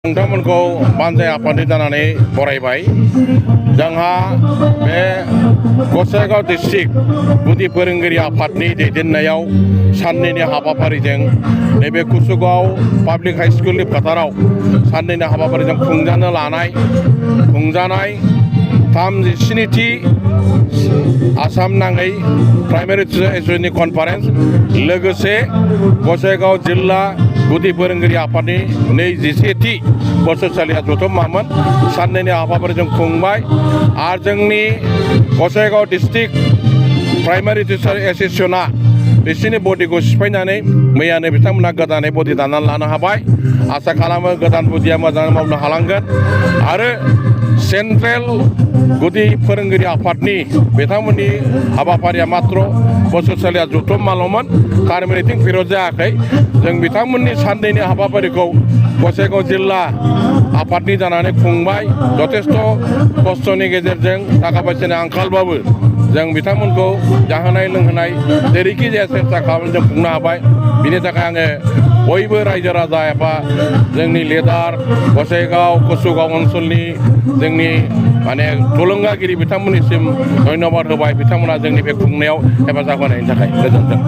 नोंथांमोनखौ बानजाय आफादनि जानानै बरायबाय। जोंहा बे गसाइगाव डिस्ट्रिक्ट गुदि फोरोंगिरि आफादनि दैदेननायाव साननैनि हाबाफारिजों नैबे कुसुगाव पाब्लिक हाई स्कुलनि फोथाराव साननैनि हाबाफारिजों खुंजानाय 37थि आसाम नाङै प्राइमारि टिचार एस'सिएशननि कनफारेन्स लोगोसे गसाइगाव जिल्ला गुदि फोरोंगिरि आफादनि 21थि बोसोरसालिया जथुम्मामोन साननैनि हाबाफारिजों खुंबाय। आरो जोंनि गसाइगाव डिस्ट्रिक्ट प्राइमारि टिचार एस'सिएशना बिसोरनि बडिखौ सिफायनानै मैयानो बिथांमोना गोदानै बडि दानानै लानो हाबाय। आसा खालामो गोदान बडिया मोजाङै मावनो हालांगोन। आरो सेन्ट्रेल गुदि फोरोंगिरि आफादनि बिथांमोननि हाबाफारिया मात्र बोसोरसालिया जथुम्माल'मोन, कार्मेटिं पिरियड जायाखै। जों बिथांमोननि साननैनि हाबाफारिखौ गसाइगाव जिल्ला आफादनि जानानै खुंबाय। जथेस्थ' खस्थ'नि गेजेरजों थाखा फैसानि आंखालबाबो जों बिथांमोनखौ जाहोनाय लोंहोनाय जेरैखि जाया सेस्था खालामनानै जों खुंनो हाबाय। बिनि थाखाय आङो बयबो रायजो राजा एबा जोंनि लिडार गसाइगाव कुसुगाव ओनसोलनि जोंनि थुलुंगागिरि बिथांमोननिसिम धन्यबाद होबाय। बिथांमोना जोंनि बे खुंनायाव हेफाजाब होनायनि थाखाय। गोजोन्थों।